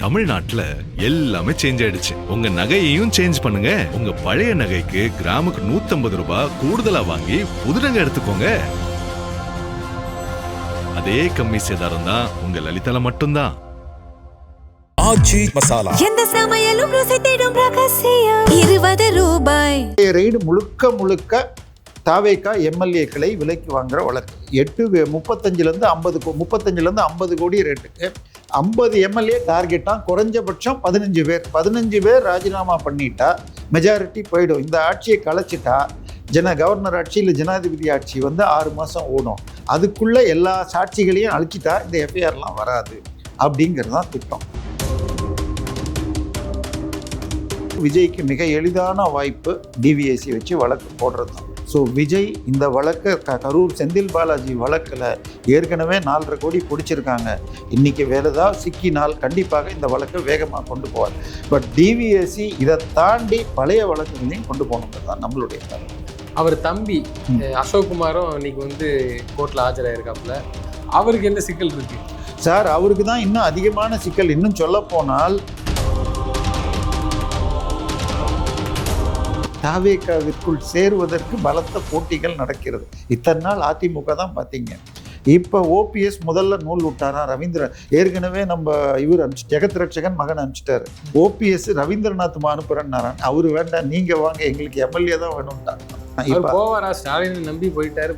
தமிழ்நாட்டுல எல்லாமே சேஞ்ச் ஆயிடுச்சு. உங்க நகையையும் சேஞ்ச் பண்ணுங்க. உங்க பழைய நகைக்கு கிராமுக்கு 150 ரூபாய் கூடுதலா வாங்கி புது நகை எடுத்துக்கோங்க. அதே கம்மி சேதாரம் தான் உங்க லலிதால மட்டும்தான். ஆச்சி மசாலா எந்த சமையலும் ருசி தேடும் ரகசியம் 20 ரூபாய். ரெய்டு முழுக்க தாவேகா எம்எல்ஏக்களை விலைக்கு வாங்குற வழக்கு 35 50 கோடி ரேட்டுக்கு 50 எம்எல்ஏ டார்கெட்டாக குறைஞ்சபட்சம் 15 பேர் ராஜினாமா பண்ணிட்டா மெஜாரிட்டி போயிடும். இந்த ஆட்சியை கலைச்சிட்டா கவர்னர் ஆட்சி இல்லை ஜனாதிபதி ஆட்சி 6 மாதம் ஓடும். அதுக்குள்ளே எல்லா சாட்சிகளையும் அழிச்சிட்டா இந்த எஃப்ஐஆர்லாம் வராது அப்படிங்கிறது தான் திட்டம். விஜய்க்கு மிக எளிதான வாய்ப்பு டிவிஎஸ்சி வச்சு வழக்கு போடுறது தான். ஸோ விஜய் இந்த வழக்கு கரூர் செந்தில் பாலாஜி வழக்கில் ஏற்கனவே 4.5 கோடி பிடிச்சிருக்காங்க. இன்றைக்கி வேறு ஏதாவது சிக்கினால் கண்டிப்பாக இந்த வழக்கை வேகமாக கொண்டு போவார். பட் டிவிஎஸ்சி இதை தாண்டி பழைய வழக்குகளையும் கொண்டு போகணுங்கிறது தான் நம்மளுடைய கருத்து. அவர் தம்பி அசோக்குமாரும் இன்னைக்கு கோர்ட்டில் ஆஜராயிருக்காப்புல. அவருக்கு என்ன சிக்கல் இருக்கு சார்? அவருக்கு தான் இன்னும் அதிகமான சிக்கல். இன்னும் சொல்ல போனால் தாவேகாவிற்குள் சேருவதற்கு பலத்த போட்டிகள் நடக்கிறது. இத்தனை நாள் அதிமுக தான் பார்த்தீங்க. இப்போ ஓபிஎஸ் முதல்ல நூல் விட்டாரா ரவீந்திரன். ஏற்கனவே நம்ம இவர் ஜெகத் ரட்சகன் மகன் அனுப்பிச்சிட்டாரு. ஓபிஎஸ் ரவீந்திரநாத் அனுப்புறேன்னாரான். அவரு வேண்டாம், நீங்க வாங்க, எங்களுக்கு எம்எல்ஏ தான் வேணும்ட்டாங்க. நம்பி போயிட்டாரு.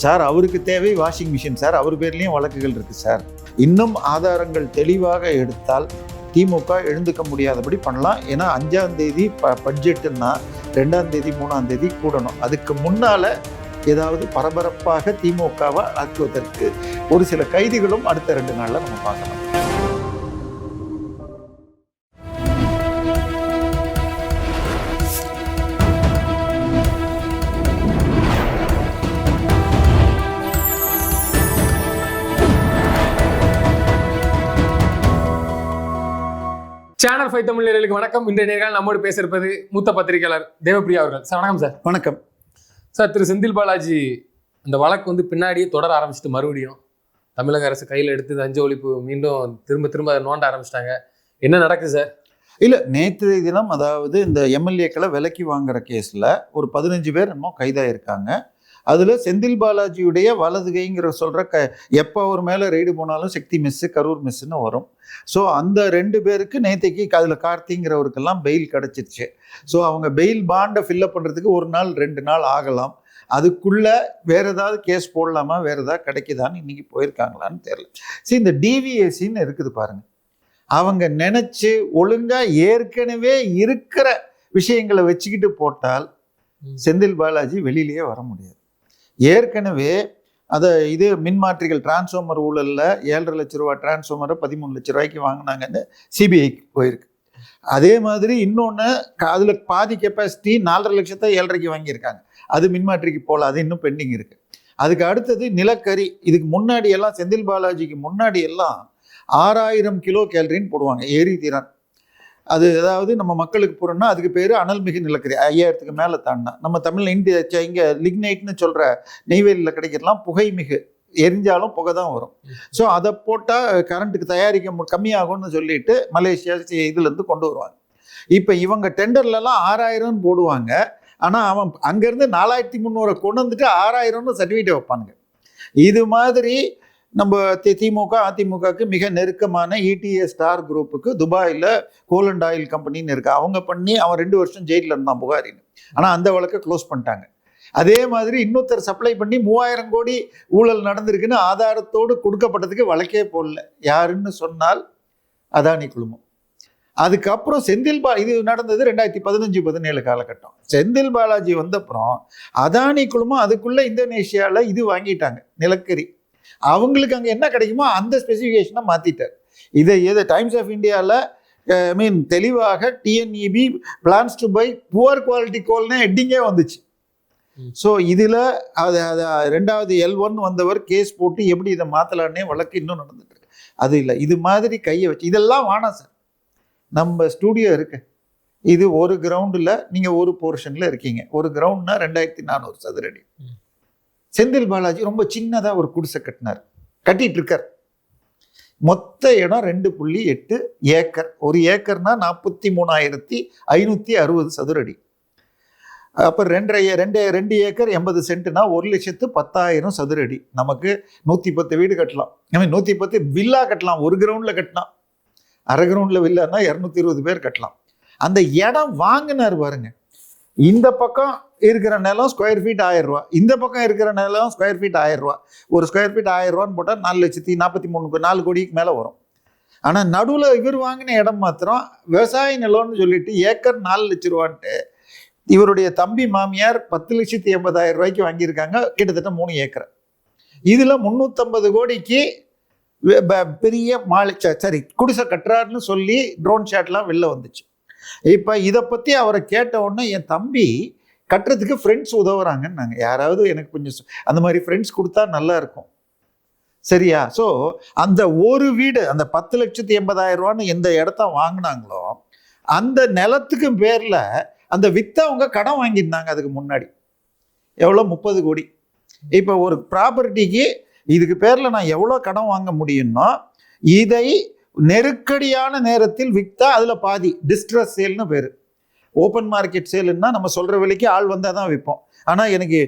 சார் அவருக்கு தேவை வாஷிங் மிஷின் சார். அவர் பேர்லயும் வழக்குகள் இருக்கு சார். இன்னும் ஆதாரங்கள் தெளிவாக எடுத்தால் திமுக எழுந்துக்க முடியாதபடி பண்ணலாம். ஏன்னா 5ஆம் தேதி பட்ஜெட்டுன்னா 2ஆம் தேதி 3ஆம் தேதி கூடணும். அதுக்கு முன்னால ஏதாவது பரபரப்பாக திமுகவை ஆக்குவதற்கு ஒரு சில கைதிகளும் அடுத்த 2 நாள்ல நம்ம பார்க்கலாம். சேனல் 5 தமிழ் நேயர்களுக்கு வணக்கம். இன்றைய நேர்காணல் நம்மோடு பேசியிருப்பது மூத்த பத்திரிகையாளர் தேவப்பிரியா அவர்கள். சார் வணக்கம். சார் வணக்கம். சார், திரு செந்தில் பாலாஜி அந்த வழக்கு பின்னாடியே தொடர ஆரம்பிச்சுட்டு மறுபடியும் தமிழக அரசு கையில் எடுத்து லஞ்ச ஒழிப்பு மீண்டும் திரும்ப நோண்ட ஆரம்பிச்சிட்டாங்க. என்ன நடக்குது சார்? இல்லை, நேற்று தினம் அதாவது இந்த எம்எல்ஏக்களை விலைக்கு வாங்குற கேஸில் ஒரு 15 பேர் என்னமோ கைதாயிருக்காங்க. அதில் செந்தில் பாலாஜியுடைய வலதுகைங்கிற சொல்கிற எப்போ அவர் மேலே ரெய்டு போனாலும் சக்தி மிஸ்ஸு கரூர் மிஸ்ஸுன்னு வரும். ஸோ அந்த 2 பேருக்கு நேற்றைக்கு அதில் கார்த்திங்கிறவருக்கெல்லாம் பெயில் கிடச்சிருச்சு. ஸோ அவங்க பெயில் பாண்டை ஃபில்லப் பண்ணுறதுக்கு 1 நாள் 2 நாள் ஆகலாம். அதுக்குள்ளே வேறு ஏதாவது கேஸ் போடலாமா, வேறு ஏதாவது கிடைக்குதான்னு இன்றைக்கி போயிருக்காங்களான்னு தெரியல. சரி, இந்த டிவிஎஸ்சின்னு இருக்குது பாருங்கள். அவங்க நினச்சி ஒழுங்காக ஏற்கனவே இருக்கிற விஷயங்களை வச்சுக்கிட்டு போட்டால் செந்தில் பாலாஜி வெளியிலேயே வர முடியாது. ஏற்கனவே இது மின்மாற்றிகள் டிரான்ஸ்ஃபார்மர் ஊழலில் 7.5 லட்ச ரூபா டிரான்ஸ்ஃபார்மரை 13 லட்ச ரூபாய்க்கு வாங்கினாங்கன்னு சிபிஐக்கு போயிருக்கு. அதே மாதிரி இன்னொன்று, அதில் பாதி கெப்பாசிட்டி 4.5 லட்சத்தை 7.5க்கு வாங்கியிருக்காங்க. அது மின்மாற்றிக்கு போகல, அது இன்னும் பெண்டிங் இருக்குது. அதுக்கு அடுத்தது நிலக்கரி. இதுக்கு முன்னாடி எல்லாம் செந்தில் பாலாஜிக்கு முன்னாடி எல்லாம் 6000 கிலோ கேலரின்னு போடுவாங்க எரி திறன். அது அதாவது நம்ம மக்களுக்கு போகிறோம்னா அதுக்கு பேர் அனல்மிகு நிலக்கரி. 5000க்கு மேலே தாண்டினா நம்ம தமிழ் இங்கே லிக்னைட்னு சொல்கிற நெய்வேலியில் கிடைக்கிறலாம் புகைமிகு, எரிஞ்சாலும் புகை தான் வரும். ஸோ அதை போட்டால் கரண்ட்டுக்கு தயாரிக்க கம்மியாகும்னு சொல்லிட்டு மலேசியா இதுலேருந்து கொண்டு வருவாங்க. இப்போ இவங்க டெண்டர்லலாம் 6000 போடுவாங்க. ஆனால் அவன் அங்கேருந்து 4300 கொண்டு வந்துட்டு 6000 சர்டிஃபிகேட் வைப்பானுங்க. இது மாதிரி நம்ம திமுக அதிமுகவுக்கு மிக நெருக்கமான இடிஎஸ் ஸ்டார் குரூப்புக்கு துபாயில் கோலண்ட் ஆயில் கம்பெனின்னு இருக்கு. அவங்க பண்ணி அவன் 2 வருஷம் ஜெயிலில் இருந்தான் புகாரின்னு. ஆனால் அந்த வழக்கை க்ளோஸ் பண்ணிட்டாங்க. அதே மாதிரி இன்னொருத்தர் சப்ளை பண்ணி 3000 கோடி ஊழல் நடந்திருக்குன்னு ஆதாரத்தோடு கொடுக்கப்பட்டதுக்கு வழக்கே போடல. யாருன்னு சொன்னால் அதானி குழுமம். அதுக்கப்புறம் இது நடந்தது 2015-17 காலகட்டம். செந்தில் பாலாஜி வந்தப்புறம் அதானி குழுமம் அதுக்குள்ள இந்தோனேஷியாவில் இது வாங்கிட்டாங்க நிலக்கரி. அவங்களுக்கு அங்கே என்ன கிடைக்குமோ அந்த ஸ்பெசிஃபிகேஷனை மாற்றிட்டார். இதை டைம்ஸ் ஆஃப் இந்தியாவில் தெளிவாக TNEB plans to buy poor quality கோல்னே ஹெட்டிங்கே வந்துச்சு. ஸோ இதில் அது 2வது L1 வந்தவர் கேஸ் போட்டு எப்படி இதை மாற்றலான்னே வழக்கு இன்னும் நடந்துட்டு இருக்கு. அது இல்லை, இது மாதிரி கையை வச்சு இதெல்லாம் வேணாம் சார். நம்ம ஸ்டூடியோ இருக்கு, இது ஒரு கிரவுண்டில் நீங்கள் ஒரு போர்ஷனில் இருக்கீங்க. ஒரு கிரவுண்ட்னா 2400 சதுரடி. செந்தில் பாலாஜி ரொம்ப சின்னதாக ஒரு குடிசை கட்டிட்டு இருக்கார். மொத்த இடம் 2.8 ஏக்கர். ஒரு ஏக்கர்னா 43,560 சதுரடி. அப்போ 2 ஏக்கர் 80 சென்ட்னா 1,10,000 சதுரடி. நமக்கு 110 வீடு கட்டலாம். 110 வில்லா கட்டலாம். ஒரு கிரவுண்டில் கட்டலாம். அரை கிரவுண்டில் வில்லான்னா 220 பேர் கட்டலாம். அந்த இடம் வாங்கினார் பாருங்க. இந்த பக்கம் இருக்கிற நிலம் ஸ்கொயர் ஃபீட் 1000 ரூபா, இந்த பக்கம் இருக்கிற நிலம் ஸ்கொயர் ஃபீட் 1000 ரூபா. ஒரு ஸ்கொயர் ஃபீட் 1000 ரூபான்னு போட்டால் 4,43,4 கோடிக்கு மேலே வரும். ஆனால் நடுவில் இவர் வாங்கின இடம் மாத்திரம் விவசாய நிலம்னு சொல்லிட்டு ஏக்கர் 4 லட்ச ரூபான்ட்டு இவருடைய தம்பி மாமியார் 10,80,000 ரூபாய்க்கு வாங்கியிருக்காங்க. கிட்டத்தட்ட 3 ஏக்கர். இதில் 350 கோடிக்கு பெரிய மாலை குடிசை கட்டுறாருன்னு சொல்லி ட்ரோன் ஷாட்லாம் வெளில வந்துச்சு. இப்போ இதை பற்றி அவரை கேட்ட உடனே என் தம்பி கட்டுறதுக்கு ஃப்ரெண்ட்ஸ் உதவுறாங்கன்னு நாங்கள் யாராவது எனக்கு கொஞ்சம் அந்த மாதிரி ஃப்ரெண்ட்ஸ் கொடுத்தா நல்லா இருக்கும். சரியா? ஸோ அந்த ஒரு வீடு அந்த 10,80,000 ரூபான்னு எந்த இடத்த வாங்கினாங்களோ அந்த நிலத்துக்கு பேரில் அந்த விற்றவங்க கடன் வாங்கியிருந்தாங்க. அதுக்கு முன்னாடி எவ்வளோ? 30 கோடி. இப்போ ஒரு ப்ராப்பர்ட்டிக்கு இதுக்கு பேரில் நான் எவ்வளோ கடன் வாங்க முடியும்னா இதை நெருக்கடியான நேரத்தில் விற்றா அதில் பாதி டிஸ்ட்ரஸ் சேல்னு பேர். ஓப்பன் மார்க்கெட் சேலுன்னா நம்ம சொல்கிற விலைக்கு ஆள் வந்தால் தான் விற்போம். ஆனால் எனக்கு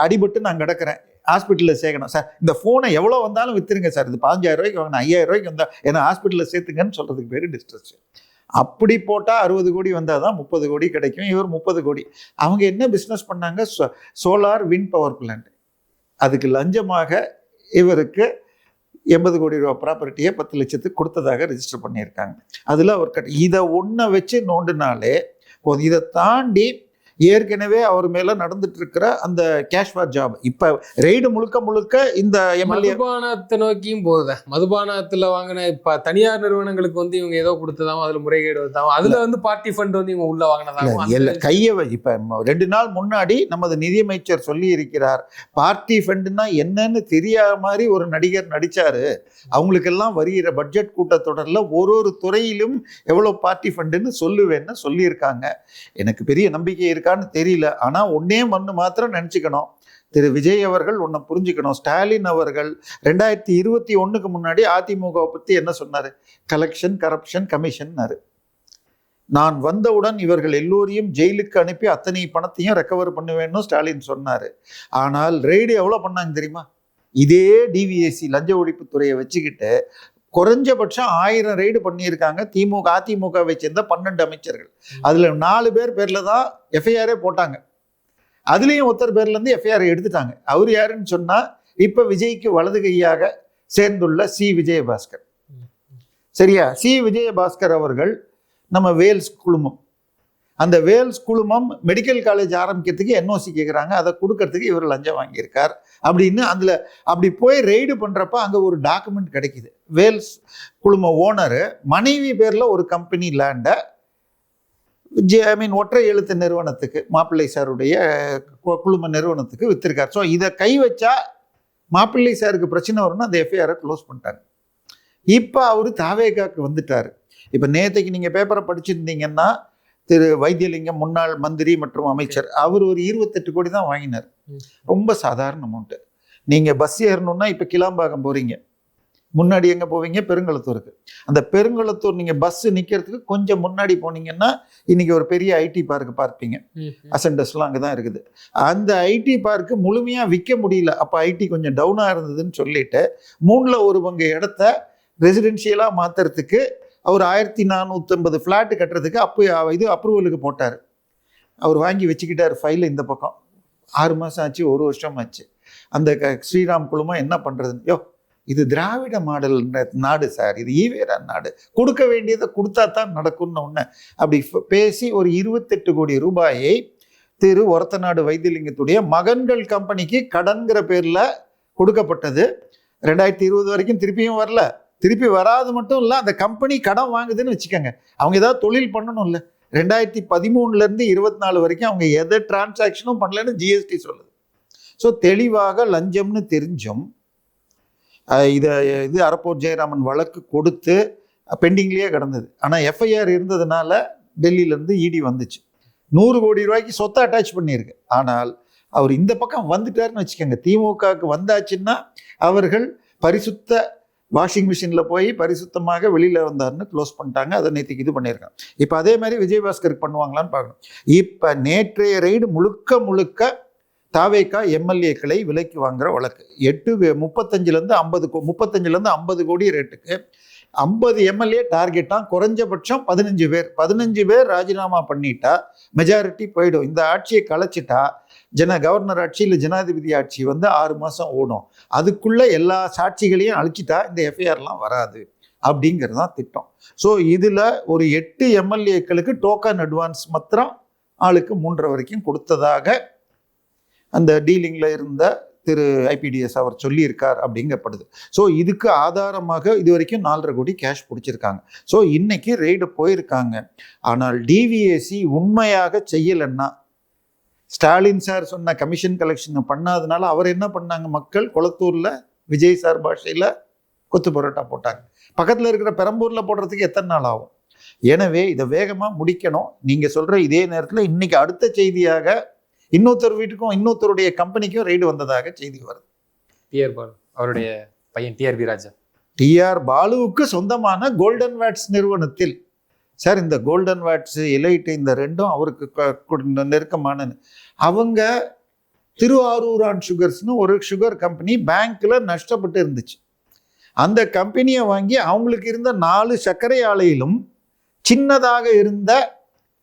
அடிபட்டு நான் கிடக்கிறேன், ஹாஸ்பிட்டலில் சேர்க்கணும் சார், இந்த ஃபோனை எவ்வளோ வந்தாலும் விற்றுருங்க சார், இது 15,000 ரூபாய்க்கு வாங்கினா 5,000 ரூபாய்க்கு வந்தால் ஏன்னா ஹாஸ்பிட்டலில் சேர்த்துங்கன்னு சொல்கிறதுக்கு பேர் டிஸ்ட்ரஸ் சேல். அப்படி போட்டால் 60 கோடி வந்தால் தான் 30 கோடி கிடைக்கும். இவர் 30 கோடி. அவங்க என்ன பிஸ்னஸ் பண்ணாங்க? Solar wind power plant. அதுக்கு லஞ்சமாக இவருக்கு 80 கோடி ரூபா ப்ராப்பர்ட்டியை 10 லட்சத்துக்கு கொடுத்ததாக ரெஜிஸ்டர் பண்ணியிருக்காங்க. அதில் அவர் இதை ஒன்றை வச்சு நோண்டினாலே போதும். இதை தாண்டி ஏற்கனவே அவர் மேல நடந்துட்டு இருக்கிற அந்த கேஷ் ஃபார் ஜாப் இப்ப ரெய்டு முழுக்க இந்த எம்எல்ஏ மதுபானத்தை நோக்கியும் போகுது. மதுபானத்துல வாங்கின இப்ப தனியார் நிறுவனங்களுக்கு வந்து இவங்க ஏதோ கொடுத்ததாவும் அதுல முறைகேடு வந்தாவும் அதுல வந்து பார்ட்டி ஃபண்ட் வந்து இவங்க உள்ள வாங்கினதாகவும் கையை இப்ப 2 நாள் முன்னாடி நமது நிதியமைச்சர் சொல்லி இருக்கிறார், பார்ட்டி ஃபண்டுனா என்னன்னு தெரியாத மாதிரி ஒரு நடிகர் நடிச்சாரு, அவங்களுக்கெல்லாம் வருகிற பட்ஜெட் கூட்டத்தொடரில் ஒரு துறையிலும் எவ்வளவு பார்ட்டி ஃபண்டுன்னு சொல்லுவேன்னு சொல்லியிருக்காங்க. எனக்கு பெரிய நம்பிக்கை இருக்கான்னு தெரியல. ஆனா ஒன்னே மண்ணு மாத்திரம் நினைச்சுக்கணும், திரு விஜய் அவர்கள் ஒன்ன புரிஞ்சுக்கணும். ஸ்டாலின் அவர்கள் 2021க்கு முன்னாடி அதிமுக பத்தி என்ன சொன்னாரு? கலெக்ஷன், கரப்ஷன், கமிஷன்னாரு. நான் வந்தவுடன் இவர்கள் எல்லோரையும் ஜெயிலுக்கு அனுப்பி அத்தனை பணத்தையும் ரெக்கவர் பண்ணுவேன்னு ஸ்டாலின் சொன்னாரு. ஆனால் ரெய்டு எவ்வளவு பண்ணாங்க தெரியுமா? இதே டிவிஎஸ்சி லஞ்ச ஒழிப்புத்துறையை வச்சுக்கிட்டு குறைஞ்சபட்சம் 1000 ரெய்டு பண்ணியிருக்காங்க. அதிமுகவை சேர்ந்த 12 அமைச்சர்கள். அதுல 4 பேர் பேர்ல தான் எஃப்ஐஆரே போட்டாங்க. அதுலேயும் ஒருத்தர் பேர்ல இருந்து எஃப்ஐஆர் எடுத்துட்டாங்க. அவர் யாருன்னு சொன்னா இப்ப விஜய்க்கு வலது கையாக சேர்ந்துள்ள சி விஜயபாஸ்கர். சரியா? சி விஜயபாஸ்கர் அவர்கள் நம்ம வேல்ஸ் குழுமம். அந்த வேல்ஸ் குழுமம் மெடிக்கல் காலேஜ் ஆரம்பிக்கிறதுக்கு என்ஓசி கேட்குறாங்க, அதை கொடுக்கறதுக்கு இவர் லஞ்சம் வாங்கியிருக்கார் அப்படின்னு அதில் அப்படி போய் ரெய்டு பண்ணுறப்ப அங்கே ஒரு டாக்குமெண்ட் கிடைக்குது. வேல்ஸ் குழும ஓனரு மனைவி பேரில் ஒரு கம்பெனி லேண்டை ஒற்றை எழுத்து நிறுவனத்துக்கு, மாப்பிள்ளை சாருடைய குழும நிறுவனத்துக்கு வித்திருக்கார். ஸோ இதை கை வச்சா மாப்பிள்ளை சாருக்கு பிரச்சனை வரும்னு அந்த எஃப்ஐஆரை க்ளோஸ் பண்ணிட்டாங்க. இப்போ அவர் தாவேகாக்கு வந்துட்டார். இப்போ நேற்றுக்கு நீங்கள் பேப்பரை படிச்சிருந்தீங்கன்னா திரு வைத்தியலிங்கம் முன்னாள் மந்திரி மற்றும் அமைச்சர் அவர் ஒரு 28 கோடி தான் வாங்கினார். ரொம்ப சாதாரண அமௌண்ட்டு. நீங்கள் பஸ் ஏறணும்னா இப்போ கிளாம்பாக்கம் போகிறீங்க, முன்னாடி எங்கே போவீங்க? பெருங்களத்தூருக்கு. அந்த பெருங்களத்தூர் நீங்கள் பஸ்ஸு நிற்கிறதுக்கு கொஞ்சம் முன்னாடி போனீங்கன்னா இன்னைக்கு ஒரு பெரிய ஐடி பார்க்கு பார்ப்பீங்க. அசண்டஸ்லாம் அங்கே தான் இருக்குது. அந்த ஐடி பார்க்கு முழுமையாக விற்க முடியல. அப்போ ஐடி கொஞ்சம் டவுனாக இருந்ததுன்னு சொல்லிட்டு 3ல் 1 பங்கு இடத்த ரெசிடென்ஷியலாக மாற்றுறதுக்கு அவர் 1450 ஃப்ளாட்டு கட்டுறதுக்கு இது அப்ரூவலுக்கு போட்டார். அவர் வாங்கி வச்சுக்கிட்டார் ஃபைல். இந்த பக்கம் 6 மாதம் ஆச்சு, 1 வருஷம் ஆச்சு. அந்த ஸ்ரீராம் குழுமம் என்ன பண்ணுறதுன்னு, இது திராவிட மாடல் நாடு சார், இது ஈவேரா நாடு, கொடுக்க வேண்டியதை கொடுத்தா தான் நடக்கும்னு ஒன்று அப்படி பேசி ஒரு 28 கோடி ரூபாயை திரு ஒரத்தநாடு வைத்தியலிங்கத்துடைய மகன்கள் கம்பெனிக்கு கடன்கிற பேரில் கொடுக்கப்பட்டது. 2020 வரைக்கும் திருப்பியும் வரல. திருப்பி வராது மட்டும் இல்லை, அந்த கம்பெனி கடன் வாங்குதுன்னு வச்சுக்கோங்க. அவங்க ஏதாவது தொழில் பண்ணணும் இல்லை. 2013 24 வரைக்கும் அவங்க எதை டிரான்சாக்ஷனும் பண்ணலன்னு ஜிஎஸ்டி சொல்லுது. ஸோ தெளிவாக லஞ்சம்னு தெரிஞ்சும் இது அரப்போர் ஜெயராமன் வழக்கு கொடுத்து பெண்டிங்லேயே கிடந்தது. ஆனால் எஃப்ஐஆர் இருந்ததுனால டெல்லியிலேருந்து இடி வந்துச்சு. 100 கோடி ரூபாய்க்கு சொத்தை அட்டாச் பண்ணியிருக்கு. ஆனால் அவர் இந்த பக்கம் வந்துட்டாருன்னு வச்சுக்கோங்க, திமுகவுக்கு வந்தாச்சுன்னா அவர்கள் பரிசுத்த வாஷிங் மிஷினில் போய் பரிசுத்தமாக வெளியில் வந்தார்னு க்ளோஸ் பண்ணிட்டாங்க. அதை நேற்றுக்கு இது பண்ணியிருக்காங்க. இப்போ அதே மாதிரி விஜயபாஸ்கருக்கு பண்ணுவாங்களான்னு பார்க்கணும். இப்போ நேற்றைய ரெய்டு முழுக்க தாவேகா எம்எல்ஏக்களை விலைக்கு வாங்குற வழக்கு. 35 50 கோடி ரேட்டுக்கு 50 எம்எல்ஏ டார்கெட்டாக குறைஞ்சபட்சம் 15 பேர் ராஜினாமா பண்ணிட்டா மெஜாரிட்டி போயிடும். இந்த ஆட்சியை கலைச்சிட்டா கவர்னர் ஆட்சி இல்லை ஜனாதிபதி ஆட்சி 6 மாதம் ஓடும். அதுக்குள்ளே எல்லா சாட்சிகளையும் அழிச்சிட்டா இந்த எஃப்ஐஆர்லாம் வராது அப்படிங்கிறது தான் திட்டம். ஸோ இதில் ஒரு 8 எம்எல்ஏக்களுக்கு டோக்கன் அட்வான்ஸ் மாத்திரம் ஆளுக்கு 3.5 வரைக்கும் கொடுத்ததாக அந்த டீலிங்கில் இருந்த திரு ஐபிடிஎஸ் அவர் சொல்லியிருக்கார் அப்படிங்கப்படுது. ஸோ இதுக்கு ஆதாரமாக இது வரைக்கும் 4.5 கோடி கேஷ் பிடிச்சிருக்காங்க. ஸோ இன்னைக்கு ரெய்டு போயிருக்காங்க. ஆனால் டிவிஎஸ்சி உண்மையாக செய்யலைன்னா, ஸ்டாலின் சார் சொன்ன கமிஷன் கலெக்ஷன் பண்ணாதனால அவர் என்ன பண்ணாங்க, மக்கள் குளத்தூரில் விஜய் சார் பாஷையில் கொத்து பரோட்டா போட்டாங்க. பக்கத்தில் இருக்கிற பெரம்பூரில் போடுறதுக்கு எத்தனை நாள் ஆகும்? எனவே இதை வேகமாக முடிக்கணும். நீங்கள் சொல்கிற இதே நேரத்தில் இன்னைக்கு அடுத்த செய்தியாக இன்னொருத்தர் வீட்டுக்கும் இன்னொருத்தருடைய கம்பெனிக்கும் ரெய்டு வந்ததாக செய்தி வருது. டிஆர் பாலு அவருடைய பையன் டிஆர்பி ராஜா, டிஆர் பாலுவுக்கு சொந்தமான கோல்டன் வேட்ஸ் நிறுவனத்தில் சார், இந்த கோல்டன் வேட்ஸ் எலைட் இந்த ரெண்டும் அவருக்கு நெருக்கமான. அவங்க திருவாரூரான் சுகர்ஸ்னு ஒரு சுகர் கம்பெனி பேங்க்ல நஷ்டப்பட்டு இருந்துச்சு. அந்த கம்பெனியை வாங்கி அவங்களுக்கு இருந்த 4 சர்க்கரை ஆலையிலும் சின்னதாக இருந்த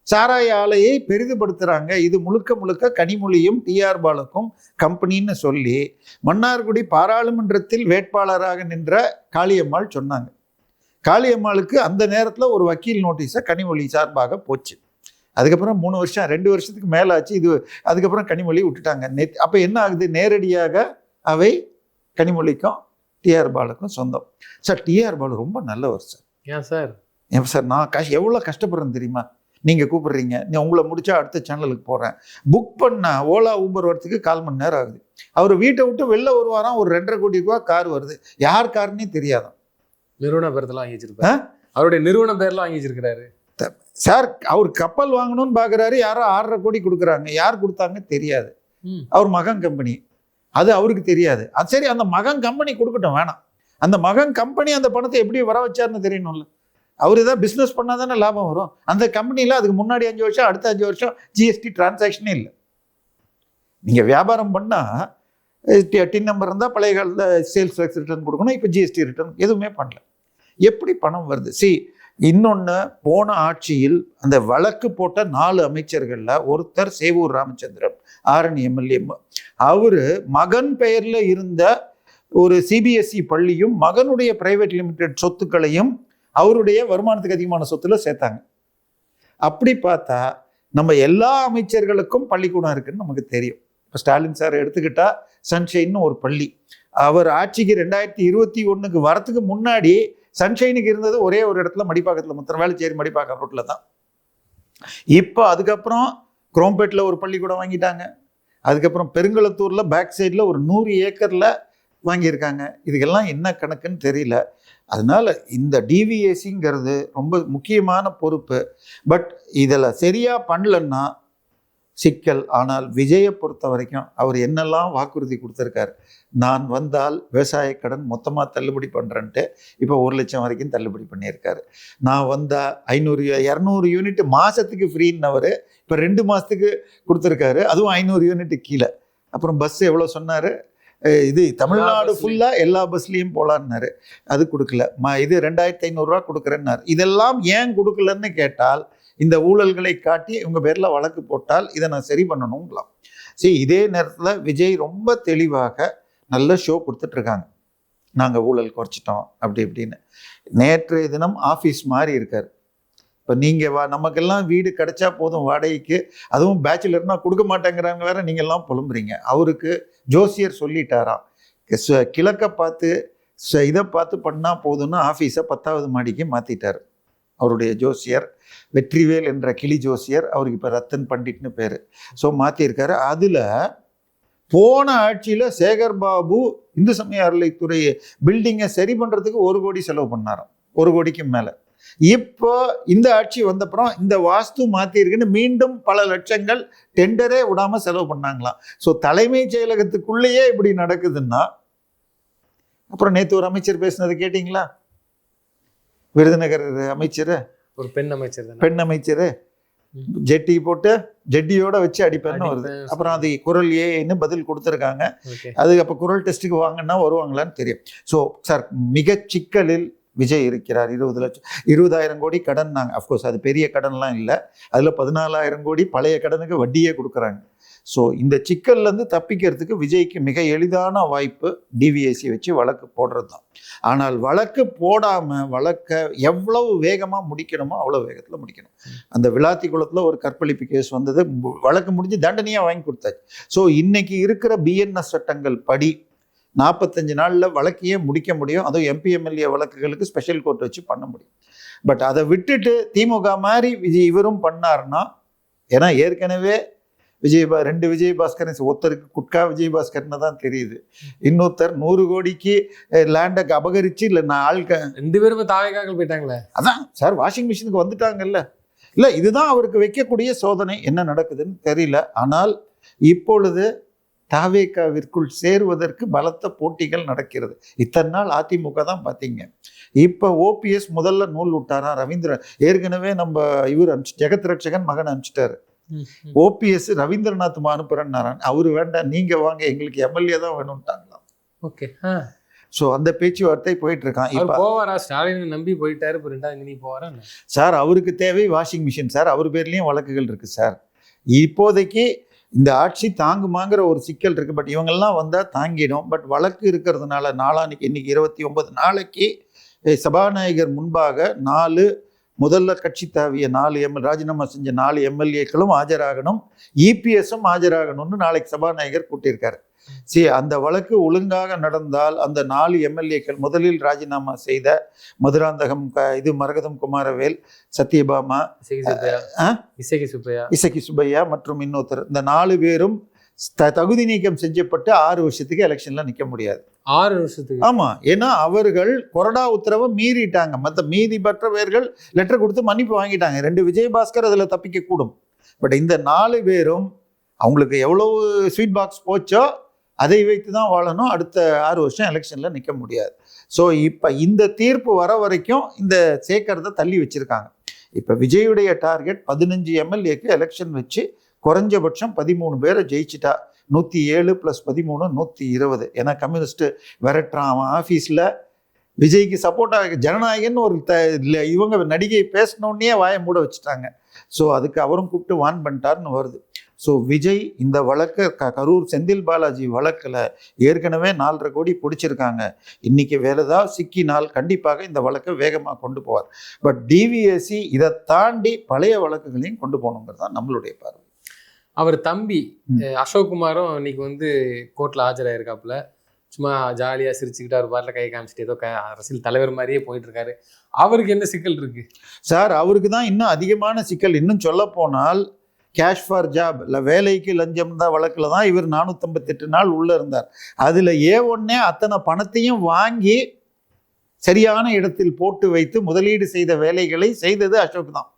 சாராய ஆலையை பெரிதுபடுத்துகிறாங்க. இது முழுக்க கனிமொழியும் டிஆர் பாலுக்கும் கம்பெனின்னு சொல்லி மன்னார்குடி பாராளுமன்றத்தில் வேட்பாளராக நின்ற காளியம்மாள் சொன்னாங்க. காளியம்மாளுக்கு அந்த நேரத்தில் ஒரு வக்கீல் நோட்டீஸை கனிமொழி சார்பாக போச்சு. அதுக்கப்புறம் 2 வருஷத்துக்கு மேலே ஆச்சு. இது அதுக்கப்புறம் கனிமொழி விட்டுட்டாங்க. அப்போ என்ன ஆகுது, நேரடியாக அவை கனிமொழிக்கும் டிஆர் பாலுக்கும் சொந்தம். சார், டிஆர் பாலு ரொம்ப நல்லவர் சார். ஏன் சார் நான் எவ்வளோ கஷ்டப்படுறேன்னு தெரியுமா? நீங்கள் கூப்பிடுறீங்க, உங்களை முடிச்சா அடுத்த சேனலுக்கு போகிறேன். புக் பண்ண ஓலா ஊபர் வரத்துக்கு 1/4 மணி நேரம் ஆகுது. அவர் வீட்டை விட்டு வெளில வருவாராம். ஒரு 2.5 கோடி ரூபா கார் வருது. யார் காருன்னே தெரியாதான். நிறுவன பேர்லாம் வாங்கி வச்சிருப்பாரு. அவருடைய நிறுவன பேர்லாம் வாங்கி வச்சிருக்கிறாரு சார். அவர் கப்பல் வாங்கணும்னு பார்க்குறாரு. யாரோ 6.5 கோடி கொடுக்குறாங்க. யார் கொடுத்தாங்க தெரியாது. அவர் மகன் கம்பெனி, அது அவருக்கு தெரியாது. அது சரி, அந்த மகன் கம்பெனி கொடுக்கட்டும், வேணாம். அந்த மகன் கம்பெனி அந்த பணத்தை எப்படி வர வச்சாருன்னு தெரியணும்ல. அவர் ஏதாவது பிஸ்னஸ் பண்ணால் தானே லாபம் வரும். அந்த கம்பெனியில் அதுக்கு முன்னாடி 5 வருஷம் அடுத்த 5 வருஷம் ஜிஎஸ்டி டிரான்சாக்ஷனே இல்லை. நீங்கள் வியாபாரம் பண்ணால் டின் நம்பர் இருந்தால் பழைய காலத்தில் சேல்ஸ் டேக்ஸ் ரிட்டர்ன் கொடுக்கணும். இப்போ ஜிஎஸ்டி ரிட்டர்ன் எதுவுமே பண்ணல. எப்படி பணம் வருது? இன்னொன்று, போன ஆட்சியில் அந்த வழக்கு போட்ட 4 அமைச்சர்களில் ஒருத்தர் சேவூர் ராமச்சந்திரன், ஆரணி எம்எல்ஏ. அவர் மகன் பெயரில் இருந்த ஒரு சிபிஎஸ்இ பள்ளியும் மகனுடைய பிரைவேட் லிமிடெட் சொத்துக்களையும் அவருடைய வருமானத்துக்கு அதிகமான சொத்துல சேர்த்தாங்க. அப்படி பார்த்தா நம்ம எல்லா அமைச்சர்களுக்கும் பள்ளிக்கூடம் இருக்குன்னு நமக்கு தெரியும். இப்போ ஸ்டாலின் சார் எடுத்துக்கிட்டா சன்ஷைன்னு ஒரு பள்ளி. அவர் ஆட்சிக்கு 2021 வரத்துக்கு முன்னாடி சன்ஷைனுக்கு இருந்தது ஒரே ஒரு இடத்துல, மடிப்பாக்கத்தில் மாத்திரம், வேளச்சேரி மடிப்பாக்கம் ரோட்டில் தான். இப்போ அதுக்கப்புறம் குரோம்பேட்டில் ஒரு பள்ளிக்கூடம் வாங்கிட்டாங்க. அதுக்கப்புறம் பெருங்களத்தூரில் பேக் சைடில் ஒரு 100 ஏக்கரில் வாங்கியிருக்காங்க. இதுக்கெல்லாம் என்ன கணக்குன்னு தெரியல. அதனால இந்த டிவிஎஸ்சிங்கிறது ரொம்ப முக்கியமான பொறுப்பு. பட் இதில் சரியாக பண்ணலன்னா சிக்கல். ஆனால் விஜயை பொறுத்த வரைக்கும் அவர் என்னெல்லாம் வாக்குறுதி கொடுத்துருக்காரு, நான் வந்தால் விவசாய கடன் மொத்தமாக தள்ளுபடி பண்ணுறேன்ட்டு இப்போ 1 லட்சம் வரைக்கும் தள்ளுபடி பண்ணியிருக்காரு. நான் வந்தால் 500-200 யூனிட் மாதத்துக்கு ஃப்ரீன்னவர் இப்போ 2 மாதத்துக்கு கொடுத்துருக்காரு. அதுவும் 500 யூனிட் கீழே. அப்புறம் பஸ் எவ்வளோ சொன்னார், இது தமிழ்நாடு ஃபுல்லாக எல்லா பஸ்லேயும் போகலான்னாரு. அது கொடுக்கல. இது 2500 ரூபா கொடுக்குறேன்னாரு. இதெல்லாம் ஏன் கொடுக்கலன்னு கேட்டால், இந்த ஊழல்களை காட்டி இவங்க பேரில் வழக்கு போட்டால் இதை நான் சரி பண்ணணுங்களாம். இதே நேரத்தில் விஜய் ரொம்ப தெளிவாக நல்ல ஷோ கொடுத்துட்ருக்காங்க. நாங்கள் ஊழல் குறைச்சிட்டோம் அப்படி இப்படின்னு. நேற்றைய தினம் ஆஃபீஸ் மாதிரி இருக்கார். இப்போ நீங்கள் நமக்கெல்லாம் வீடு கிடைச்சா போதும் வாடகைக்கு, அதுவும் பேச்சுலர்னா கொடுக்க மாட்டேங்கிறாங்க வேற, நீங்கள்லாம் புலம்புறீங்க. அவருக்கு ஜோசியர் சொல்லிட்டாராம், கிழக்க பார்த்து இதை பார்த்து பண்ணால் போதும்னு ஆஃபீஸை 10வது மாடிக்கு மாற்றிட்டார் அவருடைய ஜோசியர். வெற்றிவேல் என்ற கிளி ஜோசியர், அவருக்கு இப்போ ரத்தன் பண்டிட்னு பேர். மாற்றிருக்காரு. அதில் போன ஆட்சியில் சேகர் பாபு இந்து சமய அறநிலைத்துறை பில்டிங்கை சரி பண்ணுறதுக்கு 1 கோடி செலவு பண்ணாராம், 1 கோடிக்கு மேலே. இப்போ இந்த ஆட்சி வந்தப்புறம் இந்த வாஸ்து மாற்றிருக்குன்னு மீண்டும் பல லட்சங்கள் டெண்டரே விடாமல் செலவு பண்ணாங்களாம். தலைமைச் செயலகத்துக்குள்ளேயே இப்படி நடக்குதுன்னா அப்புறம் நேற்று ஒரு அமைச்சர் பேசினது கேட்டிங்களா? விருதுநகர் அமைச்சர், ஒரு பெண் அமைச்சர் தானே. பெண் அமைச்சர், ஜெட்டி போட்டு ஜெட்டியோட வச்சு அடிப்பேன்னு வருது. அப்புறம் அது குரல் ஏன்னு பதில் கொடுத்துருக்காங்க. அது அப்போ குரல் டெஸ்ட்டுக்கு வாங்கன்னா வருவாங்களான்னு தெரியும். ஸோ சார், மிக சிக்கலில் விஜய் இருக்கிறார். 20,000 கோடி கடன். அஃப்கோர்ஸ் அது பெரிய கடன்லாம் இல்லை, அதில் 14,000 கோடி பழைய கடனுக்கு வட்டியே கொடுக்குறாங்க. ஸோ இந்த சிக்கல்லேருந்து தப்பிக்கிறதுக்கு விஜய்க்கு மிக எளிதான வாய்ப்பு டிவிஎஸ்சி வச்சு வழக்கு போடுறது தான். ஆனால் வழக்கு போடாமல் வழக்கை எவ்வளவு வேகமாக முடிக்கணுமோ அவ்வளோ வேகத்தில் முடிக்கணும். அந்த விளாத்திக்குளத்தில் ஒரு கற்பழிப்பு கேஸ் வந்தது, வழக்கு முடிஞ்சு தண்டனையாக வாங்கி கொடுத்தாச்சு. ஸோ இன்னைக்கு இருக்கிற பிஎன்எஸ் சட்டங்கள் படி 45 நாளில் வழக்கையே முடிக்க முடியும். அதுவும் எம்பி-எம்எல்ஏ வழக்குகளுக்கு ஸ்பெஷல் கோர்ட் வச்சு பண்ண முடியும். பட் அதை விட்டுட்டு திமுக மாதிரி இவரும் பண்ணார்னா, ஏன்னா ஏற்கனவே ரெண்டு விஜயபாஸ்கர், ஒருத்தருக்கு குட்கா விஜயபாஸ்கர்னு தான் தெரியுது, இன்னொருத்தர் 100 கோடிக்கு லேண்டை அபகரிச்சு இல்லை 2 பேரும் தாவைக்காக போயிட்டாங்களே. அதான் சார், வாஷிங் மிஷினுக்கு வந்துட்டாங்கல்ல. இல்லை, இதுதான் அவருக்கு வைக்கக்கூடிய சோதனை. என்ன நடக்குதுன்னு தெரியல. ஆனால் இப்பொழுது தாவேக்காவிற்குள் சேருவதற்கு பலத்த போட்டிகள் நடக்கிறது. இத்தனை நாள் அதிமுக தான் பார்த்தீங்க. இப்போ ஓபிஎஸ் முதல்ல நூல் விட்டாராம் ரவீந்திரன். ஏற்கனவே நம்ம இவர் ஜெகத் ரட்சகன் மகன் அனுப்பிச்சிட்டாரு. ஓபிஎஸ் ரவீந்திரநாத் அனுப்புறேன்னாரான். அவரு வேண்டாம், நீங்க வாங்க, எங்களுக்கு எம்எல்ஏ தான் வேணும்ட்டாங்களாம். ஓகே. ஸோ அந்த பேச்சுவார்த்தை போயிட்டு இருக்கான். இப்போ போவாரா? ஸ்டாலினை நம்பி போயிட்டாரு, இப்போ 2வது நீ போவாரா சார்? அவருக்கு தேவை வாஷிங் மிஷின் சார். அவர் பேர்லயும் வழக்குகள் இருக்கு சார். இப்போதைக்கு இந்த ஆட்சி தாங்குமாங்கிற ஒரு சிக்கல் இருக்கு. பட் இவங்கெல்லாம் வந்தால் தாங்கிடும். பட் வழக்கு இருக்கிறதுனால நாளான்னைக்கு, இன்னைக்கு 29 நாளைக்கு சபாநாயகர் முன்பாக 4 முதல்ல கட்சி தாவிய 4 ராஜினாமா செஞ்ச 4 எம்எல்ஏக்களும் ஆஜராகணும், இபிஎஸும் ஆஜராகணும்னு நாளைக்கு சபாநாயகர் கூட்டியிருக்காரு. சரி, அந்த வழக்கு ஒழுங்காக நடந்தால் அந்த 4 எம்எல்ஏக்கள், முதலில் ராஜினாமா செய்த மதுராந்தகம், மரகதம் குமாரவேல், சத்யபாமா, இசக்கி சுப்பையா மற்றும் இன்னொருத்தர், இந்த 4 பேரும் தகுதி நீக்கம் செஞ்சப்பட்டு 6 வருஷத்துக்கு எலெக்ஷன்ல நிற்க முடியாது. 6 வருஷத்துக்கு? ஆமா, ஏன்னா அவர்கள் கொறடா உத்தரவை மீறிட்டாங்க. மற்ற மீதி பெற்றவர்கள் லெட்டர் கொடுத்து மன்னிப்பு வாங்கிட்டாங்க. 2 விஜயபாஸ்கர் அதுல தப்பிக்க கூடும். பட் இந்த 4 பேரும் அவங்களுக்கு எவ்வளவு ஸ்வீட் பாக்ஸ் போச்சோ அதை வைத்து தான் வாழணும். அடுத்த 6 வருஷம் எலெக்ஷன்ல நிற்க முடியாது. ஸோ இப்போ இந்த தீர்ப்பு வர வரைக்கும் இந்த சேர்க்கறதை தள்ளி வச்சிருக்காங்க. இப்போ விஜயுடைய டார்கெட் 15 எம்எல்ஏக்கு எலெக்ஷன் வச்சு குறைஞ்சபட்சம் 13 பேரை ஜெயிச்சிட்டா 107 + 13 120. ஏன்னா கம்யூனிஸ்ட் விரட்டுறான். அவன் ஆஃபீஸில் விஜய்க்கு சப்போர்ட்டாக ஜனநாயகன்னு ஒரு இவங்க நடிகை பேசினோடனே வாயை மூட வச்சுட்டாங்க. ஸோ அதுக்கு அவரும் கூப்பிட்டு வான் பண்ணிட்டாருன்னு வருது. ஸோ விஜய் இந்த வழக்கு கரூர் செந்தில் பாலாஜி வழக்கில் ஏற்கனவே 4.5 கோடி பிடிச்சிருக்காங்க. இன்னைக்கு வேற ஏதாவது சிக்கினால் கண்டிப்பாக இந்த வழக்கை வேகமாக கொண்டு போவார். பட் டிவிஎஸ்சி இதை தாண்டி பழைய வழக்குகளையும் கொண்டு போகணுங்கிறது தான் நம்மளுடைய பார்வை. அவர் தம்பி அசோக்குமாரும் இன்னைக்கு கோர்ட்டில் ஆஜராயிருக்காப்புல. சும்மா ஜாலியாக சிரிச்சுக்கிட்டு அவர் பாட்டில் கை காமிச்சிட்டு ஏதோ அரசியல் தலைவர் மாதிரியே போயிட்டு இருக்காரு. அவருக்கு என்ன சிக்கல் இருக்கு சார்? அவருக்கு தான் இன்னும் அதிகமான சிக்கல். இன்னும் சொல்ல போனால் கேஷ் ஃபார் ஜாப் இல்லை, வேலைக்கு லஞ்சம் தான் வழக்கில் தான் இவர் 458 நாள் உள்ளே இருந்தார். அதில் A1 அத்தனை பணத்தையும் வாங்கி சரியான இடத்தில் போட்டு வைத்து முதலீடு செய்த வேலைகளை செய்தது அசோக் தான்.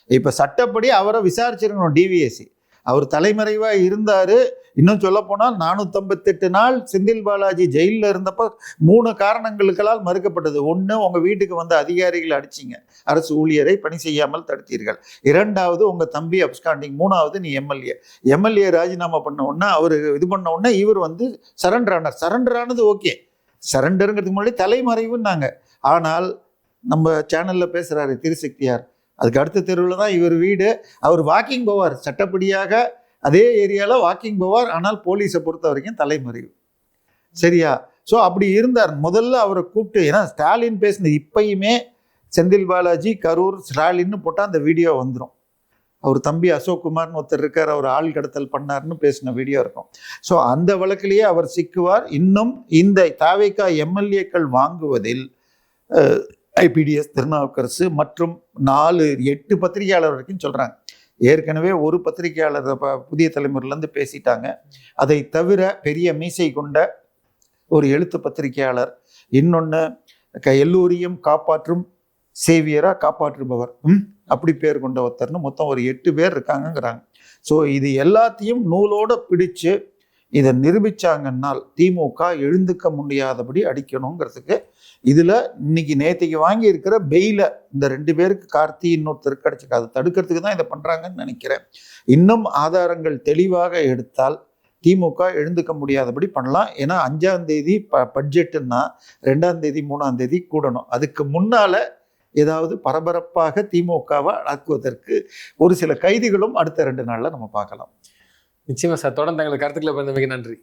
இப்போ சட்டப்படி அவரை விசாரிச்சிருக்கணும் டிவிஎஸ்சி. அவர் தலைமறைவாக இருந்தார். இன்னும் சொல்ல போனால் 458 நாள் செந்தில் பாலாஜி ஜெயிலில் இருந்தப்போ 3 காரணங்களுக்களால் மறுக்கப்பட்டது. 1, உங்கள் வீட்டுக்கு வந்த அதிகாரிகளை அடிச்சிங்க, அரசு ஊழியரை பணி செய்யாமல் தடுத்தீர்கள். 2வது, உங்கள் தம்பி அப்ஸ்காண்டிங். 3வது, நீ எம்எல்ஏ ராஜினாமா பண்ண உடனே அவர் இது பண்ண உடனே இவர் சரண்டர் ஆனார். சரண்டர் ஆனது ஓகே, சரண்டருங்கிறதுக்கு முன்னாடி தலைமறைவுன்னாங்க. ஆனால் நம்ம சேனலில் பேசுகிறாரு திருசக்தியார், அதுக்கு அடுத்த தெருவில் தான் இவர் வீடு. அவர் வாக்கிங் போவார், சட்டப்படியாக அதே ஏரியாவில் வாக்கிங் போவார். ஆனால் போலீஸை பொறுத்த வரைக்கும் தலைமறைவு. சரியா? ஸோ அப்படி இருந்தார். முதல்ல அவரை கூப்பிட்டு, ஏன்னா ஸ்டாலின் பேசினது இப்பயுமே செந்தில் பாலாஜி கரூர் ஸ்டாலின்னு போட்டால் அந்த வீடியோ வந்துடும். அவர் தம்பி அசோக் குமார்னு ஒருத்தர் இருக்கார், அவர் ஆள் கடத்தல் பண்ணார்னு பேசின வீடியோ இருக்கும். ஸோ அந்த வழக்கிலேயே அவர் சிக்குவார். இன்னும் இந்த தாவேக்கா எம்எல்ஏக்கள் வாங்குவதில் ஐபிடிஎஸ், திருநாவுக்கரசு மற்றும் 8 பத்திரிகையாளர் வரைக்கும் சொல்கிறாங்க. ஏற்கனவே ஒரு பத்திரிகையாளர் புதிய தலைமுறையிலேருந்து பேசிட்டாங்க. அதை தவிர பெரிய மீசை கொண்ட ஒரு எழுத்து பத்திரிகையாளர், இன்னொன்று எல்லோரையும் காப்பாற்றும் சேவியராக காப்பாற்றுபவர், அப்படி பேர் கொண்ட ஒருத்தர்னு மொத்தம் ஒரு 8 பேர் இருக்காங்கங்கிறாங்க. ஸோ இது எல்லாத்தையும் நூலோடு பிடிச்சு இதை நிரூபிச்சாங்கன்னால் திமுக எழுந்துக்க முடியாதபடி அடிக்கணுங்கிறதுக்கு இதில் இன்னைக்கு நேற்றுக்கு வாங்கி இருக்கிற பெயில இந்த 2 பேருக்கு கார்த்தி இன்னொருத்தருக்கு அடிச்சிருக்கு, அதை தடுக்கிறதுக்கு தான் இதை பண்ணுறாங்கன்னு நினைக்கிறேன். இன்னும் ஆதாரங்கள் தெளிவாக எடுத்தால் திமுக எழுந்துக்க முடியாதபடி பண்ணலாம். ஏன்னா 5ஆம் தேதி பட்ஜெட்டுன்னா 2ஆம் தேதி 3ஆம் தேதி கூடணும். அதுக்கு முன்னால ஏதாவது பரபரப்பாக திமுகவை அடக்குவதற்கு ஒரு சில கைதிகளும் அடுத்த 2 நாள்ல நம்ம பார்க்கலாம். நிச்சயமா சார். தொடர்ந்து தங்களுக்கு கருத்துக்களை பகிர்ந்தமைக்கு நன்றி.